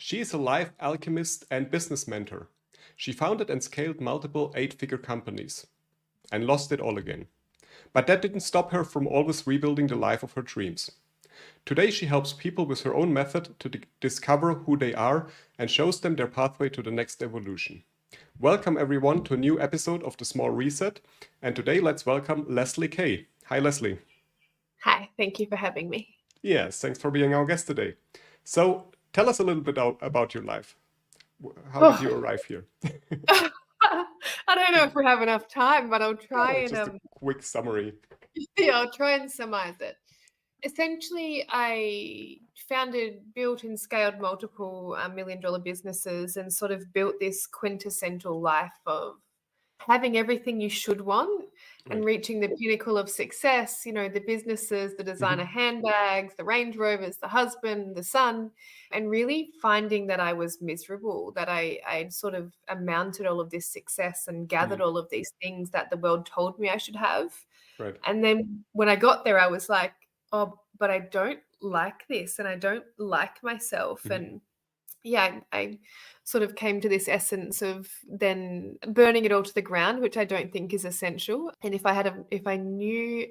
She is a life alchemist and business mentor. She founded and scaled multiple eight-figure companies and lost it all again. But that didn't stop her from always rebuilding the life of her dreams. Today, she helps people with her own method to discover who they are and shows them their pathway to the next evolution. Welcome, everyone, to a new episode of The Small Reset. And today, let's welcome Lezly K. Hi, Lezly. Hi, thank you for having me. Yes, thanks for being our guest today. So, tell us a little bit about your life. How did you arrive here? I don't know if we have enough time, but I'll try Just a quick summary. I'll try and summarize it. Essentially, I founded, built, and scaled multiple million-dollar businesses and sort of built this quintessential life of having everything you should want and reaching the pinnacle of success, the businesses, the designer handbags, the Range Rovers, the husband, the son, and really finding that I was miserable, that I'd sort of amounted all of this success and gathered all of these things that the world told me I should have. Right. And then when I got there, I was like, oh, but I don't like this and I don't like myself. And yeah, I sort of came to this essence of then burning it all to the ground, which I don't think is essential. And if I knew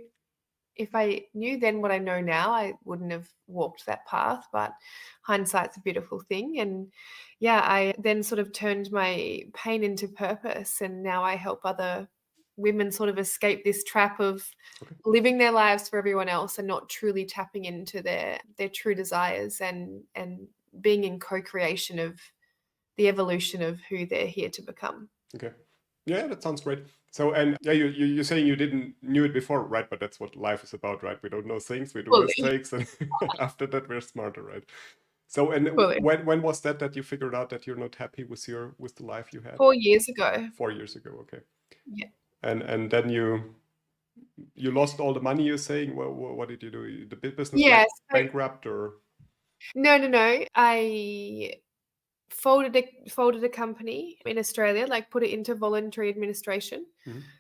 then what I know now, I wouldn't have walked that path. But hindsight's a beautiful thing. And yeah, I then sort of turned my pain into purpose, and now I help other women sort of escape this trap of living their lives for everyone else and not truly tapping into their true desires and being in co-creation of the evolution of who they're here to become. Okay. Yeah, that sounds great. So, and yeah, you're saying you didn't knew it before, right? But that's what life is about, right? We don't know things, we do mistakes, and after that we're smarter, right? So, and when was that you figured out that you're not happy with the life you had? 4 years ago. 4 years ago, okay. Yeah. And then you lost all the money, you're saying? Well, what did you do? The business bankrupt or? No. I folded a company in Australia, like put it into voluntary administration.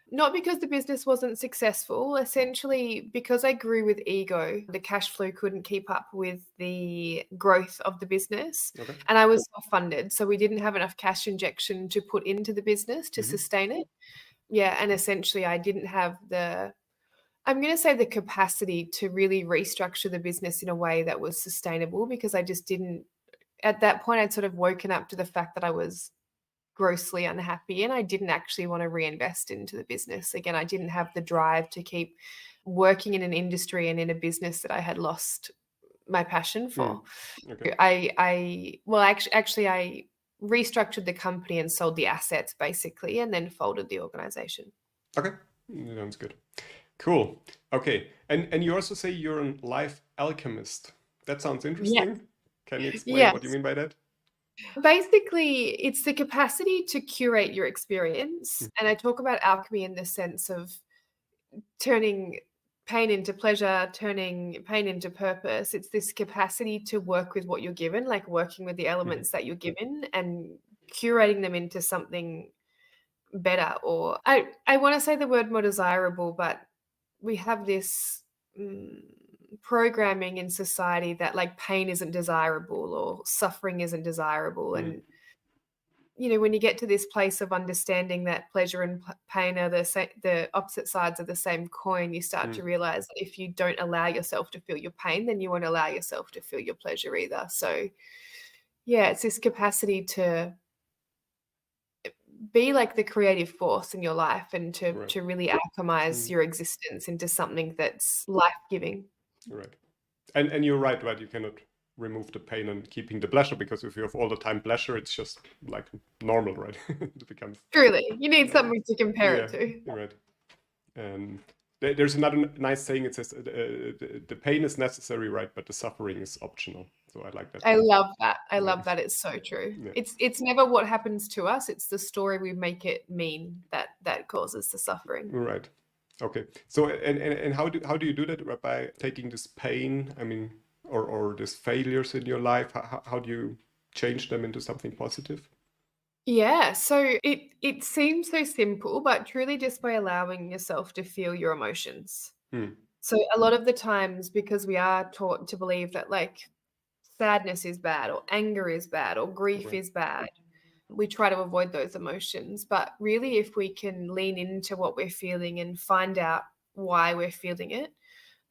Not because the business wasn't successful, essentially because I grew with ego. The cash flow couldn't keep up with the growth of the business. And I was self-funded, so we didn't have enough cash injection to put into the business to sustain it. Yeah, and essentially I didn't have the capacity to really restructure the business in a way that was sustainable, because I just didn't. At that point, I'd sort of woken up to the fact that I was grossly unhappy and I didn't actually want to reinvest into the business. Again, I didn't have the drive to keep working in an industry and in a business that I had lost my passion for. I restructured the company and sold the assets basically, and then folded the organization. Okay, sounds good. Cool. Okay, and you also say you're a life alchemist. That sounds interesting. Yes. Can you explain what you mean by that? Basically, it's the capacity to curate your experience. And I talk about alchemy in the sense of turning pain into pleasure, turning pain into purpose. It's this capacity to work with what you're given, like working with the elements that you're given and curating them into something better. Or I want to say the word more desirable, but we have this programming in society that like pain isn't desirable or suffering isn't desirable. And when you get to this place of understanding that pleasure and pain are the opposite sides of the same coin, you start to realize that if you don't allow yourself to feel your pain, then you won't allow yourself to feel your pleasure either. So yeah, it's this capacity to be like the creative force in your life and to really alchemize your existence into something that's life-giving. Right. And you're right, you cannot remove the pain and keeping the pleasure, because if you have all the time pleasure, it's just like normal, right? It becomes truly, you need something to compare it to. Right. And there's another nice saying. It says the pain is necessary, right, but the suffering is optional. So I like that. I love that. I love that. It's so true. Yeah. It's never what happens to us. It's the story we make it mean that causes the suffering. Right. Okay. So and how do you do that? By taking this pain, I mean, or these failures in your life, how do you change them into something positive? Yeah, so it seems so simple, but truly just by allowing yourself to feel your emotions. So a lot of the times, because we are taught to believe that like sadness is bad or anger is bad or grief Right. is bad. We try to avoid those emotions. But really, if we can lean into what we're feeling and find out why we're feeling it,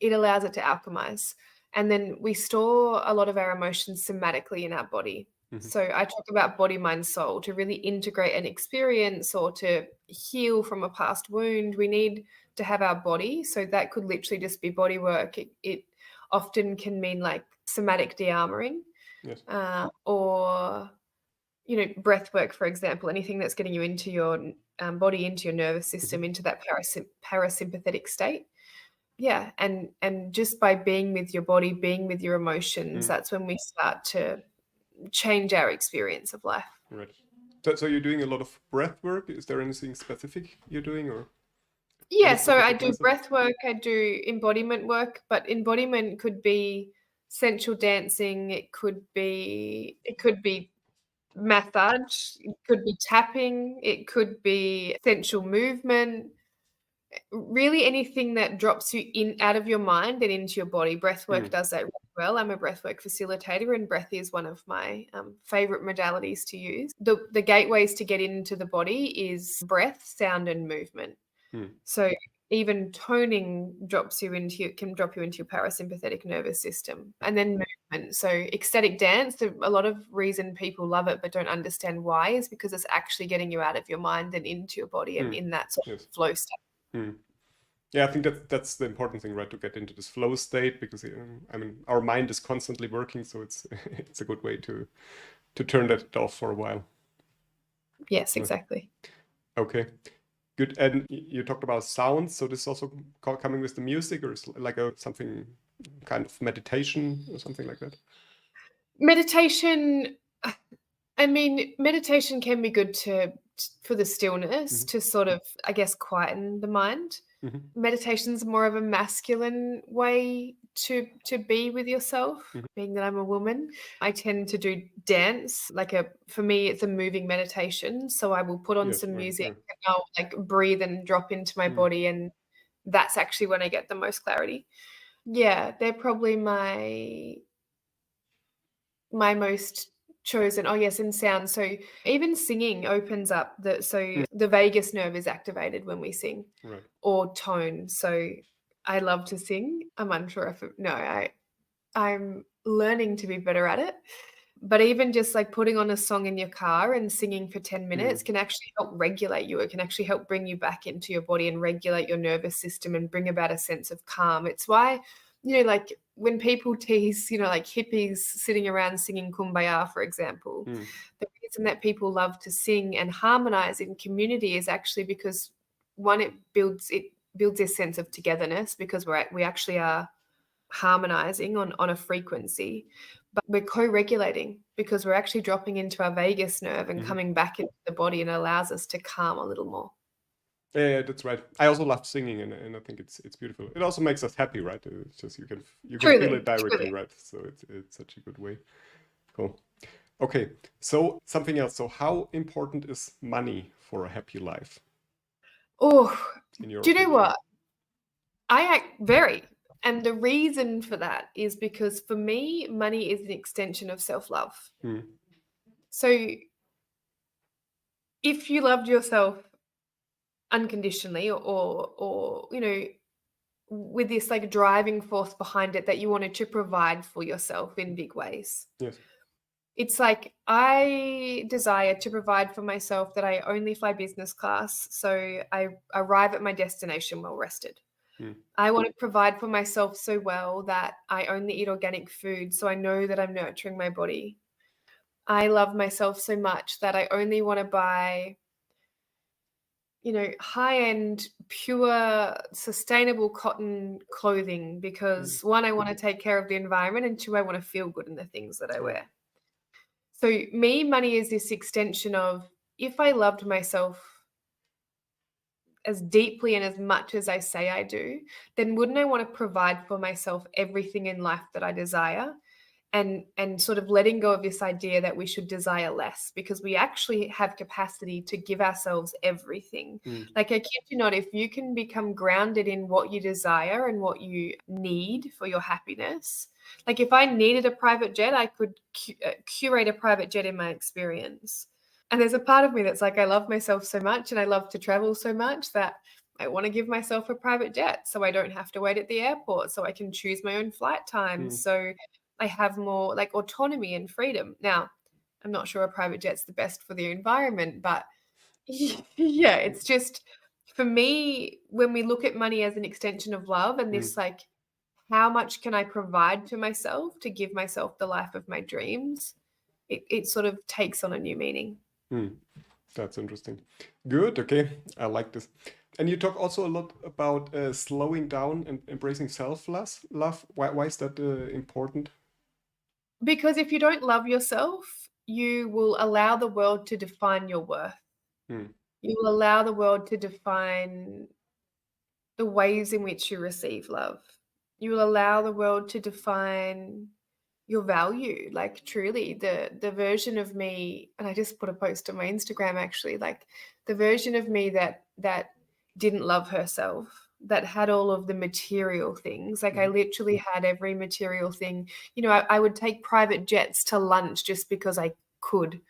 it allows it to alchemize. And then we store a lot of our emotions somatically in our body. Mm-hmm. So I talk about body, mind, soul. To really integrate an experience or to heal from a past wound, we need to have our body. So that could literally just be body work. It often can mean like somatic de-armoring, Yes. or breath work, for example, anything that's getting you into your body, into your nervous system, Mm-hmm. into that parasympathetic state. Yeah, and just by being with your body, being with your emotions, Mm. that's when we start to change our experience of life. Right. So you're doing a lot of breath work. Is there anything specific you're doing, or Yeah, any so I specific do method? breath work, I do embodiment work, but embodiment could be sensual dancing, it could be massage, it could be tapping, it could be sensual movement. Really anything that drops you in out of your mind and into your body. Breathwork Mm. does that really well. I'm a breathwork facilitator, and breath is one of my favorite modalities to use. The gateways to get into the body is breath, sound, and movement. Mm. So even toning can drop you into your parasympathetic nervous system, and then movement. So ecstatic dance, a lot of reason people love it but don't understand why is because it's actually getting you out of your mind and into your body and Mm. in that sort of Yes. flow state. Mm. Yeah, I think that's the important thing, right? To get into this flow state, because I mean, our mind is constantly working, so it's it's a good way to turn that off for a while. Yes, Right. exactly. Okay, good. And you talked about sounds, so this is also coming with the music, or is like a something kind of meditation or something like that? Meditation, I mean, meditation can be good for the stillness, Hmm. to sort of, I guess, quieten the mind. Hmm. Meditation's more of a masculine way to be with yourself. Hmm. Being that I'm a woman, I tend to do dance. For me, it's a moving meditation. So I will put on Yes, some right. music Yeah. and I'll like breathe and drop into my Mm. body, and that's actually when I get the most clarity. Yeah, they're probably my most chosen. Oh yes, and sound. So even singing opens up Mm. the vagus nerve is activated when we sing, Right. or tone. So I love to sing. I'm unsure if no, I'm learning to be better at it. But even just like putting on a song in your car and singing for 10 minutes Mm. can actually help regulate you. It can actually help bring you back into your body and regulate your nervous system and bring about a sense of calm. It's why, like when people tease, like hippies sitting around singing Kumbaya, for example, Mm. the reason that people love to sing and harmonize in community is actually because one, it builds this sense of togetherness because we actually are harmonizing on a frequency, but we're co-regulating because we're actually dropping into our vagus nerve and Hmm. coming back into the body, and it allows us to calm a little more. Yeah, yeah, that's right. I also love singing, and I think it's beautiful. It also makes us happy, right? It's just you can feel it Truly, directly, truly. right? So it's such a good way. Cool. Okay, so something else. So how important is money for a happy life, Oh, in your do you know opinion? what? I act very, and the reason for that is because for me, money is an extension of self-love. Mm. So if you loved yourself unconditionally, or with this like driving force behind it that you wanted to provide for yourself in big ways. Yes. It's like I desire to provide for myself that I only fly business class, so I arrive at my destination well rested. Mm. I want to provide for myself so well that I only eat organic food, so I know that I'm nurturing my body. I love myself so much that I only want to buy high-end, pure, sustainable cotton clothing Mm. because one, I want to take care of the environment, and two, I want to feel good in the things that I Right. wear. So me, money is this extension of if I loved myself as deeply and as much as I say I do, then wouldn't I want to provide for myself everything in life that I desire? and sort of letting go of this idea that we should desire less, because we actually have capacity to give ourselves everything. Like, I kid you not, if you can become grounded in what you desire and what you need for your happiness, like if I needed a private jet, I could curate a private jet in my experience. And there's a part of me that's like, I love myself so much and I love to travel so much that I want to give myself a private jet so I don't have to wait at the airport, so I can choose my own flight times, so I have more like autonomy and freedom. Now, I'm not sure a private jet's the best for the environment, but yeah, it's just, for me, when we look at money as an extension of love and this, like, how much can I provide to myself to give myself the life of my dreams, it sort of takes on a new meaning. That's interesting. Good. Okay. I like this. And you talk also a lot about slowing down and embracing self-love. Why is that important? Because if you don't love yourself, you will allow the world to define your worth. You will allow the world to define the ways in which you receive love. You will allow the world to define your value. Like, truly, the version of me, and I just put a post on my Instagram actually, like the version of me that didn't love herself, that had all of the material things. Like, I literally had every material thing. You know, I would take private jets to lunch just because I could.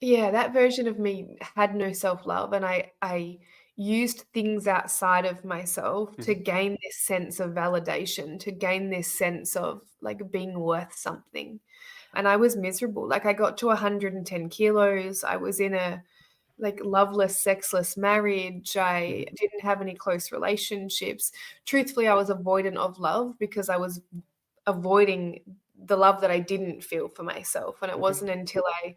Yeah, that version of me had no self-love, and I used things outside of myself to gain this sense of validation, to gain this sense of like being worth something. And I was miserable. Like, I got to 110 kilos. I was in a like loveless, sexless marriage. I didn't have any close relationships. Truthfully, I was avoidant of love because I was avoiding the love that I didn't feel for myself. And it wasn't until I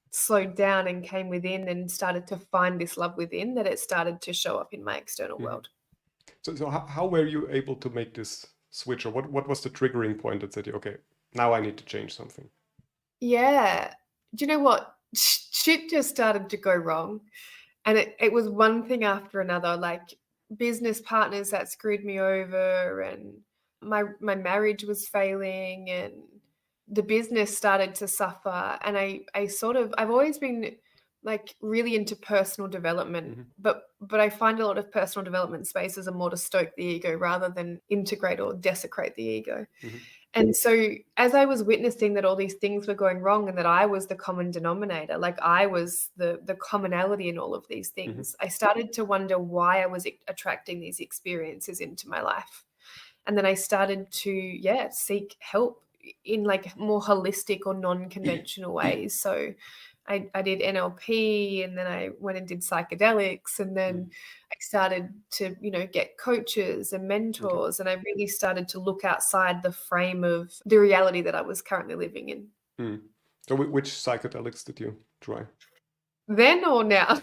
slowed down and came within and started to find this love within that it started to show up in my external world. So how were you able to make this switch, or what was the triggering point that said, okay, now I need to change something? Yeah. Do you know what? Shit just started to go wrong. And it was one thing after another, like business partners that screwed me over, and my marriage was failing, and the business started to suffer. And I've always been like really into personal development, but I find a lot of personal development spaces are more to stoke the ego rather than integrate or desecrate the ego. And so as I was witnessing that all these things were going wrong and that I was the common denominator, like I was the commonality in all of these things, I started to wonder why I was attracting these experiences into my life. And then I started to, seek help in like more holistic or non-conventional ways. So I did NLP, and then I went and did psychedelics, and then I started to, get coaches and mentors, and I really started to look outside the frame of the reality that I was currently living in. So which psychedelics did you try? Then or now?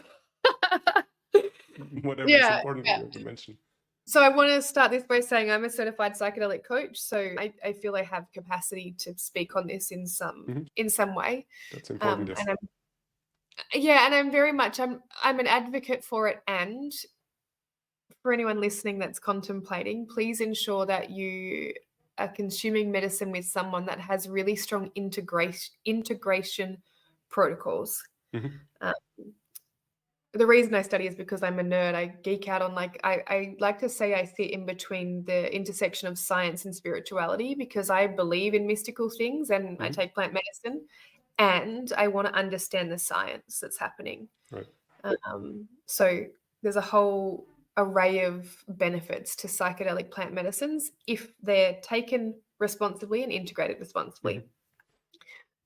Whatever is important for you to mention. So I want to start this by saying I'm a certified psychedelic coach. So I feel I have capacity to speak on this in some way. That's important. Yes. And I'm very much, I'm an advocate for it. And for anyone listening that's contemplating, please ensure that you are consuming medicine with someone that has really strong integration protocols. The reason I study is because I'm a nerd. I geek out on I like to say I sit in between the intersection of science and spirituality, because I believe in mystical things and I take plant medicine, and I want to understand the science that's happening. Right. So there's a whole array of benefits to psychedelic plant medicines if they're taken responsibly and integrated responsibly.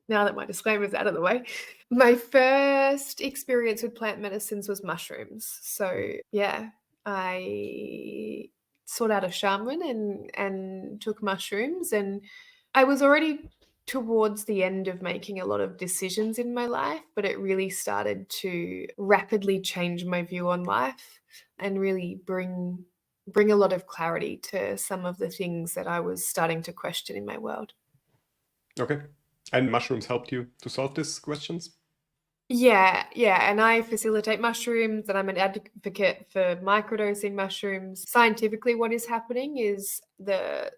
Now that my disclaimer is out of the way, my first experience with plant medicines was mushrooms. So I sought out a shaman and took mushrooms, and I was already towards the end of making a lot of decisions in my life, but it really started to rapidly change my view on life and really bring a lot of clarity to some of the things that I was starting to question in my world. Okay. And mushrooms helped you to solve these questions? Yeah. And I facilitate mushrooms, and I'm an advocate for microdosing mushrooms. Scientifically, what is happening is the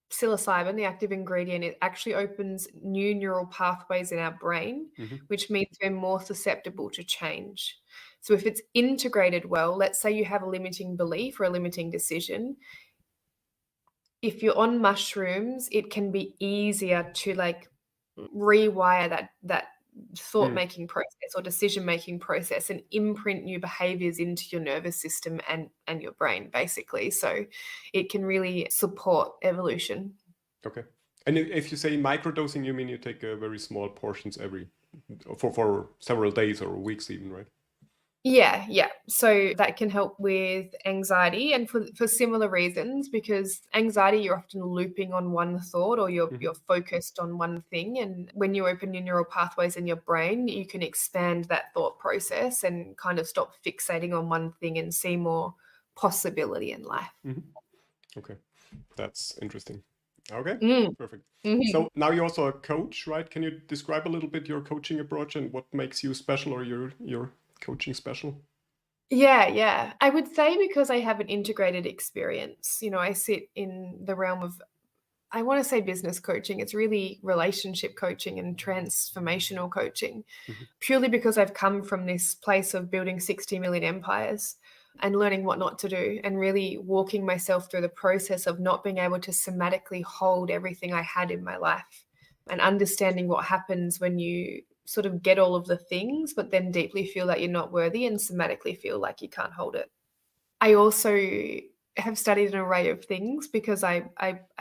psilocybin, the active ingredient, it actually opens new neural pathways in our brain, Hmm. which means we're more susceptible to change. So if it's integrated well, let's say you have a limiting belief or a limiting decision, if you're on mushrooms, it can be easier to like rewire that thought Mm. making process or decision making process and imprint new behaviors into your nervous system and your brain, basically. So it can really support evolution. Okay. And if you say microdosing, you mean you take very small portions every for several days or weeks even, right? Yeah, yeah. So that can help with anxiety and for similar reasons, because anxiety, you're often looping on one thought or you're Hmm. you're focused on one thing. And when you open your neural pathways in your brain, you can expand that thought process and kind of stop fixating on one thing and see more possibility in life. Hmm. Okay, that's interesting. Okay, Mm. perfect. Mhm. So now you're also a coach, right? Can you describe a little bit your coaching approach and what makes you special or your coaching special? Yeah, yeah. I would say because I have an integrated experience, I sit in the realm of, I want to say business coaching. It's really relationship coaching and transformational coaching, Hmm. purely because I've come from this place of building 60 million empires and learning what not to do and really walking myself through the process of not being able to somatically hold everything I had in my life and understanding what happens when you sort of get all of the things, but then deeply feel that you're not worthy and somatically feel like you can't hold it. I also have studied an array of things because I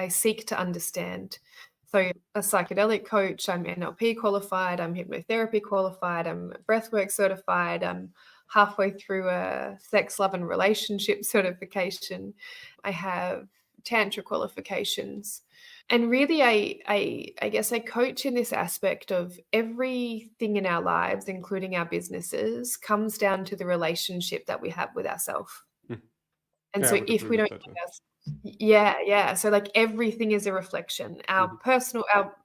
seek to understand. So a psychedelic coach, I'm NLP qualified, I'm hypnotherapy qualified, I'm breathwork certified, I'm halfway through a sex, love, and relationship certification. I have tantra qualifications. And really I guess I coach in this aspect of everything in our lives, including our businesses, comes down to the relationship that we have with ourselves. And Yeah, I so would if agree we with don't that. have yeah, yeah. So like everything is a reflection. Our Hmm. personal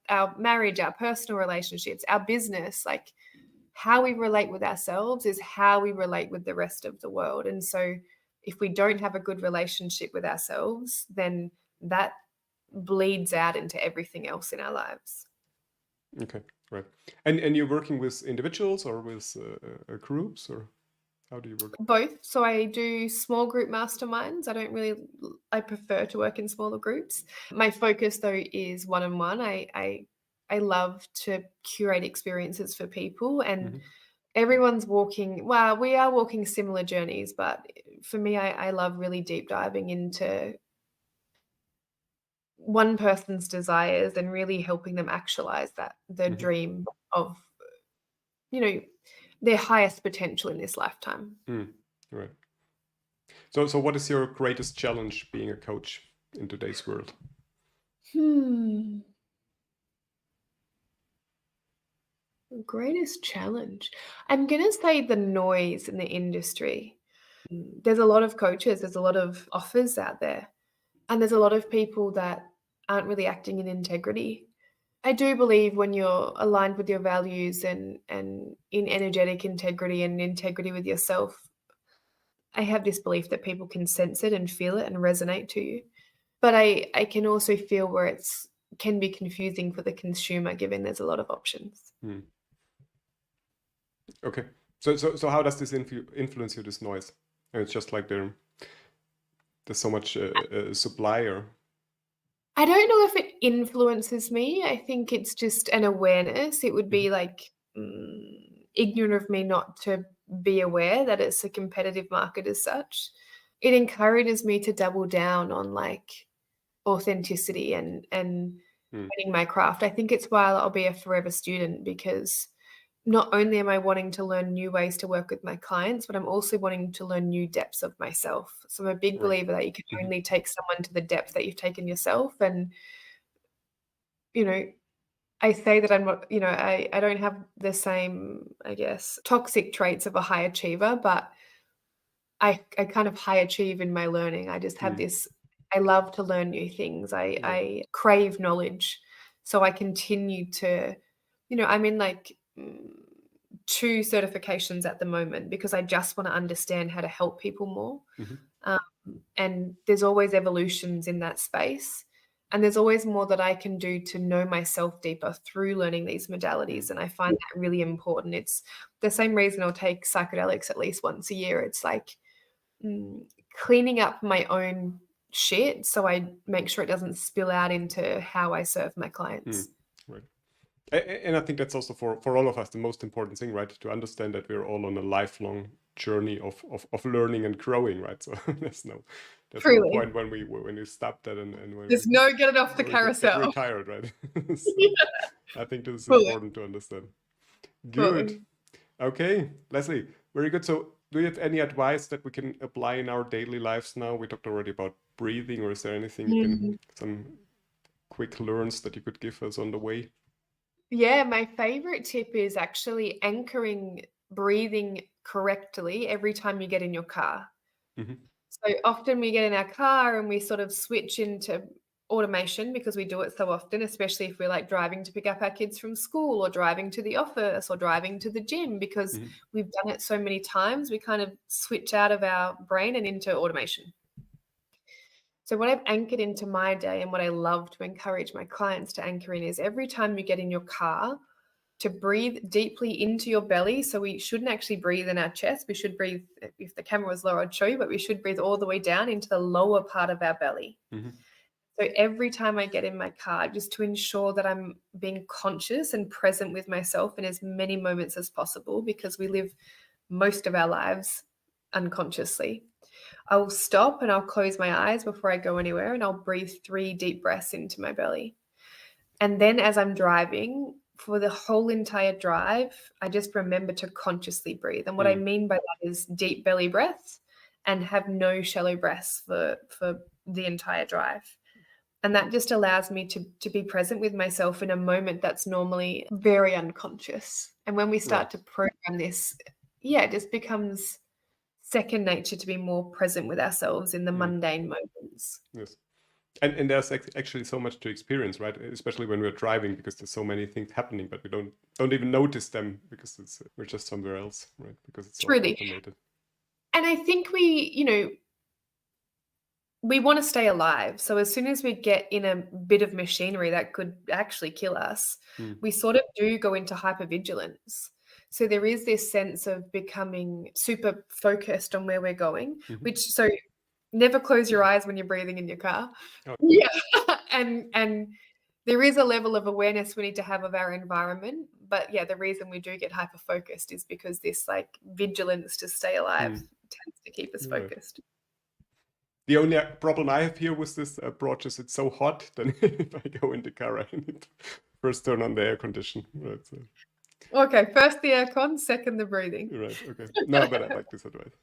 our marriage, our personal relationships, our business, like how we relate with ourselves is how we relate with the rest of the world. And so if we don't have a good relationship with ourselves, then that bleeds out into everything else in our lives. Okay, right. And you're working with individuals or with groups, or how do you work? Both. So I do small group masterminds. I prefer to work in smaller groups. My focus though is one-on-one. I love to curate experiences for people, and Hmm. everyone's walking, well, we are walking similar journeys, but for me, I love really deep diving into one person's desires and really helping them actualize that, the Hmm. dream of, you know, their highest potential in this lifetime. Mm. Right. So what is your greatest challenge being a coach in today's world? Hmm. Greatest challenge. I'm gonna say the noise in the industry. There's a lot of coaches, there's a lot of offers out there, and there's a lot of people that aren't really acting in integrity. I do believe when you're aligned with your values and in energetic integrity and integrity with yourself, I have this belief that people can sense it and feel it and resonate to you. But I can also feel where it's can be confusing for the consumer given there's a lot of options. Hmm. Okay. So how does this influence you, this noise? And it's just like there's so much supply or. I don't know if it influences me. I think it's just an awareness. It would be Mhm. like ignorant of me not to be aware that it's a competitive market as such. It encourages me to double down on like authenticity and Hmm. learning my craft. I think it's why I'll be a forever student, because not only am I wanting to learn new ways to work with my clients, but I'm also wanting to learn new depths of myself. So I'm a big Right. believer that you can Mhm. only take someone to the depth that you've taken yourself. And, you know, I say that I'm not, I don't have the same, I guess, toxic traits of a high achiever, but I kind of high achieve in my learning. I just have Hmm. this, I love to learn new things. Right. I crave knowledge. So I continue to, I'm in like 2 certifications at the moment because I just want to understand how to help people more. Mhm. Um, and there's always evolutions in that space. And there's always more that I can do to know myself deeper through learning these modalities. And I find that really important. It's the same reason I'll take psychedelics at least once a year. It's like cleaning up my own shit so I make sure it doesn't spill out into how I serve my clients. Right. And I think that's also for all of us the most important thing, right? To understand that we're all on a lifelong journey of learning and growing, right? So there's no point when we stop that and when there's no get it off the carousel. Get retired, right? So I think this is important to understand. Good. Okay, Lezly, very good. So do you have any advice that we can apply in our daily lives now? We talked already about breathing, or is there anything you can, some quick learns that you could give us on the way? Yeah, my favorite tip is actually anchoring breathing correctly every time you get in your car. So often we get in our car and we sort of switch into automation because we do it so often, especially if we're like driving to pick up our kids from school or driving to the office or driving to the gym, because we've done it so many times, we kind of switch out of our brain and into automation. So what I've anchored into my day and what I love to encourage my clients to anchor in is every time you get in your car, to breathe deeply into your belly. So we shouldn't actually breathe in our chest. We should breathe, if the camera was lower, I'd show you, but we should breathe all the way down into the lower part of our belly. So every time I get in my car, just to ensure that I'm being conscious and present with myself in as many moments as possible, because we live most of our lives unconsciously. I'll stop and I'll close my eyes before I go anywhere, and I'll breathe 3 deep breaths into my belly. And then as I'm driving, for the whole entire drive, I just remember to consciously breathe. And what I mean by that is deep belly breaths and have no shallow breaths for the entire drive. And that just allows me to be present with myself in a moment that's normally very unconscious. And when we start to program this, it just becomes second nature to be more present with ourselves in the mundane moments. Yes. And there's actually so much to experience, right? Especially when we're driving, because there's so many things happening, but we don't even notice them because we're just somewhere else, right? Because it's all automated. And I think we want to stay alive. So as soon as we get in a bit of machinery that could actually kill us, we sort of do go into hypervigilance. So there is this sense of becoming super focused on where we're going, so never close your eyes when you're breathing in your car. And there is a level of awareness we need to have of our environment. But the reason we do get hyper-focused is because this like vigilance to stay alive tends to keep us focused. The only problem I have here with this approach is it's so hot, then if I go in the car, I need to first turn on the air condition. Right, so. Okay, first the aircon, second the breathing. Right, okay. No, but I like this advice.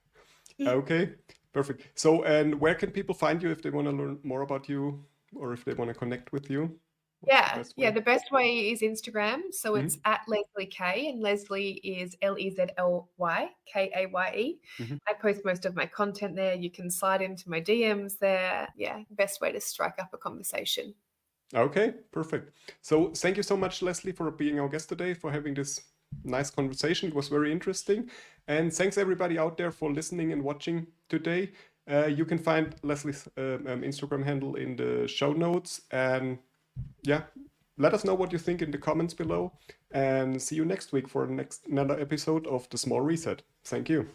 Okay, perfect. So, and where can people find you if they want to learn more about you or if they want to connect with you? The best way is Instagram. So it's at Lezly K, and Lezly is Lezly Kaye. I post most of my content there. You can slide into my DMs there. Best way to strike up a conversation. Okay, perfect. So thank you so much, Lezly, for being our guest today, for having this nice conversation. It was very interesting. And thanks everybody out there for listening and watching today. You can find Lezly's Instagram handle in the show notes. And let us know what you think in the comments below. And see you next week for another episode of The Small Reset. Thank you.